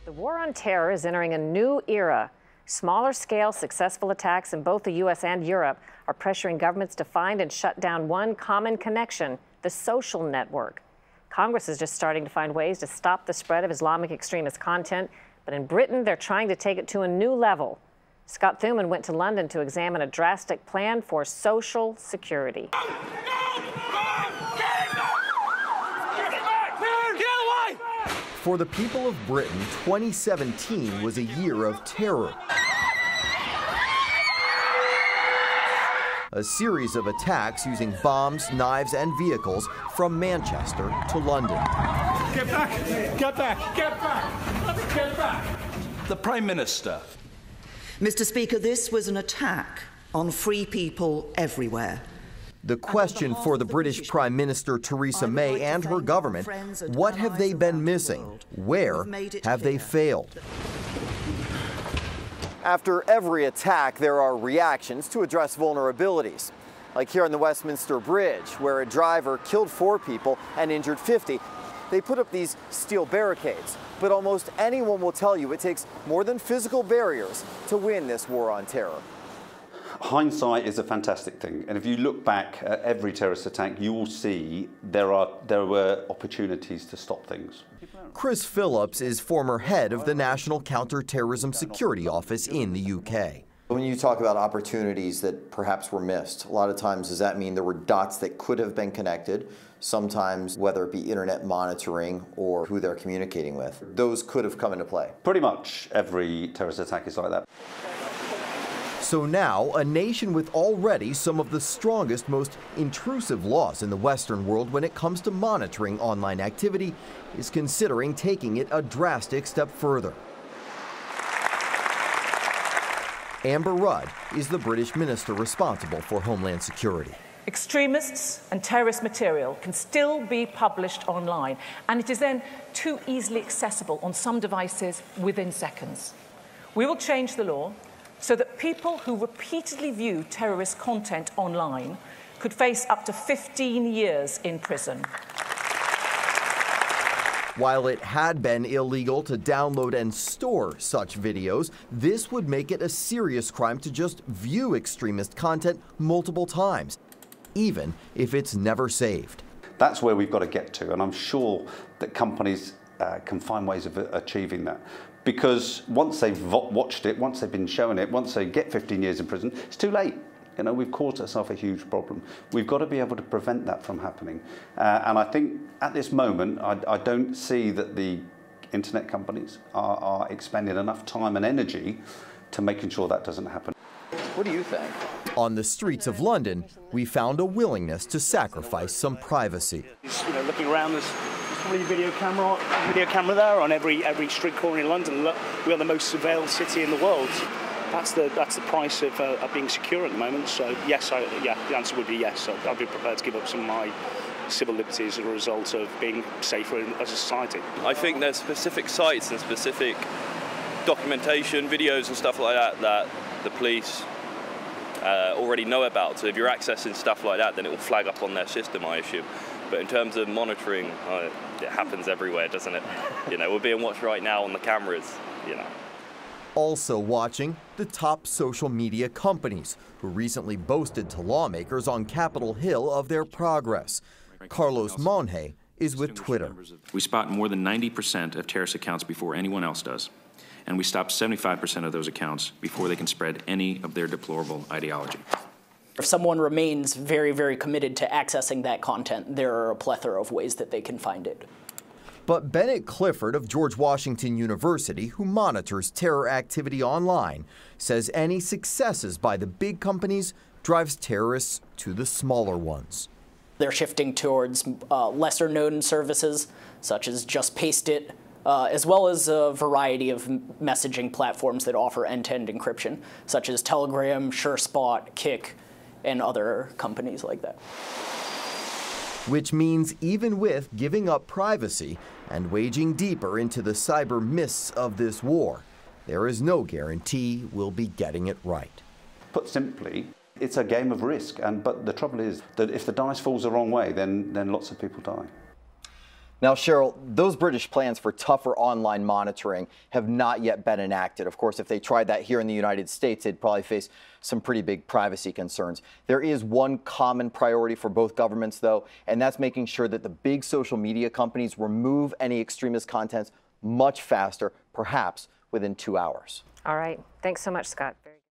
The war on terror is entering a new era. Smaller scale successful attacks in both the U.S. and Europe are pressuring governments to find and shut down one common connection, the social network. Congress is just starting to find ways to stop the spread of Islamic extremist content, but in Britain, they're trying to take it to a new level. Scott Thuman went to London to examine a drastic plan for social security. For the people of Britain, 2017 was a year of terror. A series of attacks using bombs, knives, and vehicles from Manchester to London. Get back! Get back! Get back! Get back! The Prime Minister. Mr. Speaker, this was an attack on free people everywhere. The question for the British Prime Minister Theresa May and her government, what have they been missing? Where have they failed? After every attack, there are reactions to address vulnerabilities. Like here on the Westminster Bridge, where a driver killed 4 people and injured 50. They put up these steel barricades, but almost anyone will tell you it takes more than physical barriers to win this war on terror. Hindsight is a fantastic thing, and if you look back at every terrorist attack, you will see there were opportunities to stop things. Chris Phillips is former head of the National Counter-Terrorism Security Office in the UK. When you talk about opportunities that perhaps were missed, a lot of times does that mean there were dots that could have been connected? Sometimes, whether it be internet monitoring or who they're communicating with, those could have come into play. Pretty much every terrorist attack is like that. So now, a nation with already some of the strongest, most intrusive laws in the Western world when it comes to monitoring online activity is considering taking it a drastic step further. Amber Rudd is the British minister responsible for Homeland Security. Extremists and terrorist material can still be published online, and it is then too easily accessible on some devices within seconds. We will change the law so that people who repeatedly view terrorist content online could face up to 15 years in prison. While it had been illegal to download and store such videos, this would make it a serious crime to just view extremist content multiple times, even if it's never saved. That's where we've got to get to, and I'm sure that companies can find ways of achieving that. Because once they've watched it, once they've been shown it, once they get 15 years in prison, it's too late. You know, we've caused ourselves a huge problem. We've got to be able to prevent that from happening. And I think at this moment, I don't see that the internet companies are expending enough time and energy to making sure that doesn't happen. What do you think? On the streets of London, we found a willingness to sacrifice some privacy. You know, looking around, there's probably a video camera there on every street corner in London. Look, we are the most surveilled city in the world. That's the price of being secure at the moment. So yes, the answer would be yes. I'd be prepared to give up some of my civil liberties as a result of being safer as a society. I think there's specific sites and specific documentation, videos and stuff like that that the police already know about. So if you're accessing stuff like that, then it will flag up on their system, I assume. But in terms of monitoring, it happens everywhere, doesn't it? You know, we're being watched right now on the cameras, you know. Also watching, the top social media companies, who recently boasted to lawmakers on Capitol Hill of their progress. Carlos Monge is with Twitter. We spot more than 90% of terrorist accounts before anyone else does. And we stop 75% of those accounts before they can spread any of their deplorable ideology. If someone remains very, very committed to accessing that content, there are a plethora of ways that they can find it. But Bennett Clifford of George Washington University, who monitors terror activity online, says any successes by the big companies drives terrorists to the smaller ones. They're shifting towards lesser-known services, such as Just Paste It, as well as a variety of messaging platforms that offer end-to-end encryption, such as Telegram, SureSpot, Kik, and other companies like that. Which means even with giving up privacy and waging deeper into the cyber mists of this war, there is no guarantee we'll be getting it right. Put simply, it's a game of risk, but the trouble is that if the dice falls the wrong way, then lots of people die. Now, Sharyl, those British plans for tougher online monitoring have not yet been enacted. Of course, if they tried that here in the United States, they'd probably face some pretty big privacy concerns. There is one common priority for both governments, though, and that's making sure that the big social media companies remove any extremist content much faster, perhaps within 2 hours. All right. Thanks so much, Scott.